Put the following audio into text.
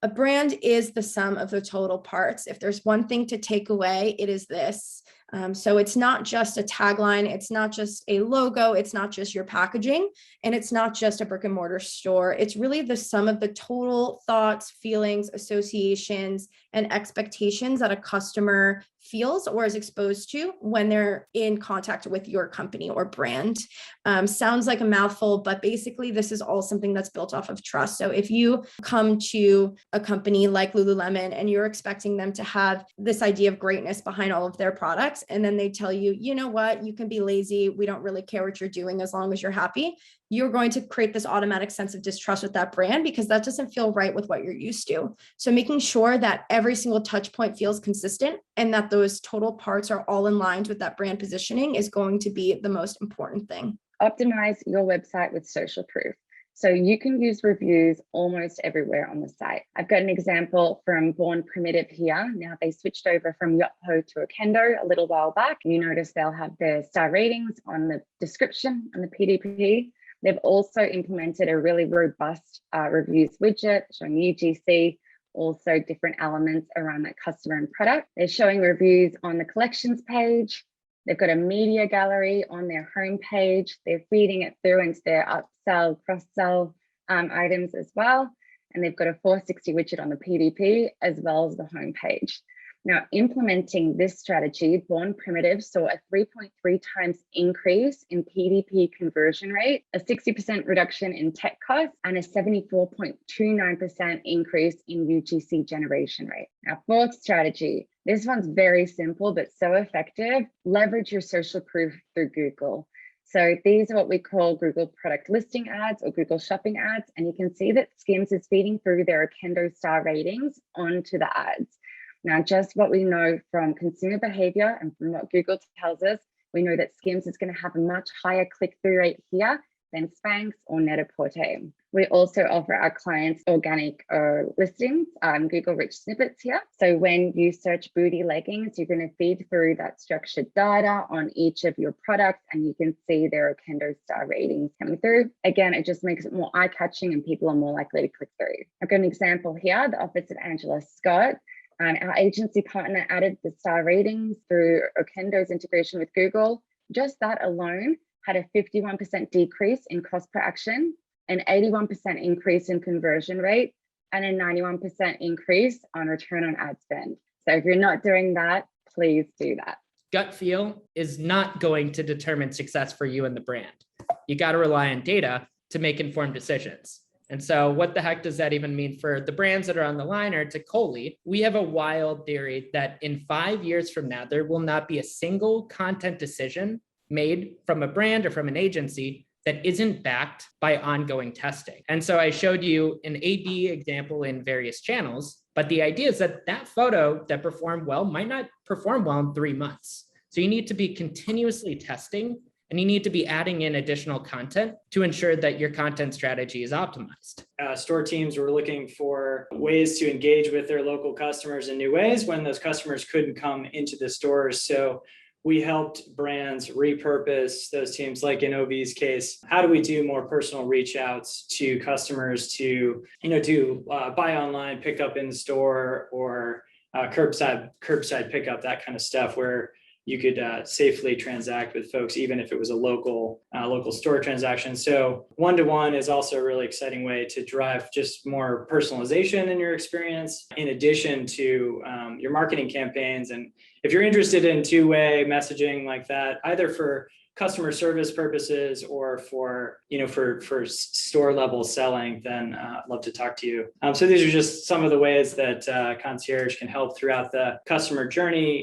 A brand is the sum of the total parts. If there's one thing to take away, it is this. So it's not just a tagline, it's not just a logo, it's not just your packaging, and it's not just a brick and mortar store. It's really the sum of the total thoughts, feelings, associations, and expectations that a customer feels or is exposed to when they're in contact with your company or brand. Sounds like a mouthful, but basically this is all something that's built off of trust. So if you come to a company like Lululemon and you're expecting them to have this idea of greatness behind all of their products, and then they tell you, you know what, you can be lazy. We don't really care what you're doing as long as you're happy. You're going to create this automatic sense of distrust with that brand because that doesn't feel right with what you're used to. So making sure that every single touch point feels consistent and that those total parts are all in line with that brand positioning is going to be the most important thing. Optimize your website with social proof. So you can use reviews almost everywhere on the site. I've got an example from Born Primitive here. Now they switched over from Yotpo to Okendo a little while back. You notice they'll have their star ratings on the description and the PDP. They've also implemented a really robust reviews widget showing UGC, also different elements around that customer and product. They're showing reviews on the collections page. They've got a media gallery on their homepage. They're feeding it through into their upsell, cross-sell items as well. And they've got a 460 widget on the PDP as well as the homepage. Now, implementing this strategy, Born Primitive saw a 3.3 times increase in PDP conversion rate, a 60% reduction in tech costs, and a 74.29% increase in UGC generation rate. Now, fourth strategy, this one's very simple, but so effective. Leverage your social proof through Google. So these are what we call Google product listing ads or Google shopping ads. And you can see that Skims is feeding through their Okendo star ratings onto the ads. Now, just what we know from consumer behavior and from what Google tells us, we know that Skims is going to have a much higher click-through rate here than Spanx or Net-a-Porter. We also offer our clients organic listings, Google rich snippets here. So when you search booty leggings, you're going to feed through that structured data on each of your products, and you can see their Okendo star ratings coming through. Again, it just makes it more eye-catching and people are more likely to click through. I've got an example here, the Office of Angela Scott. Our agency partner added the star ratings through Okendo's integration with Google. Just that alone had a 51% decrease in cost per action, an 81% increase in conversion rate, and a 91% increase on return on ad spend. So if you're not doing that, please do that. Gut feel is not going to determine success for you and the brand. You got to rely on data to make informed decisions. And so what the heck does that even mean for the brands that are on the line or to Coley? We have a wild theory that in 5 years from now, there will not be a single content decision made from a brand or from an agency that isn't backed by ongoing testing. And so I showed you an A/B example in various channels, but the idea is that that photo that performed well might not perform well in 3 months. So you need to be continuously testing, and you need to be adding in additional content to ensure that your content strategy is optimized. Store teams were looking for ways to engage with their local customers in new ways when those customers couldn't come into the stores. So we helped brands repurpose those teams, like in OV's case. How do we do more personal reach outs to customers to, do buy online, pick up in the store, or curbside pickup, that kind of stuff, where you could safely transact with folks, even if it was a local store transaction. So one-to-one is also a really exciting way to drive just more personalization in your experience, in addition to your marketing campaigns. And if you're interested in two-way messaging like that, either for customer service purposes or for store level selling, then I'd love to talk to you. So these are just some of the ways that Concierge can help throughout the customer journey.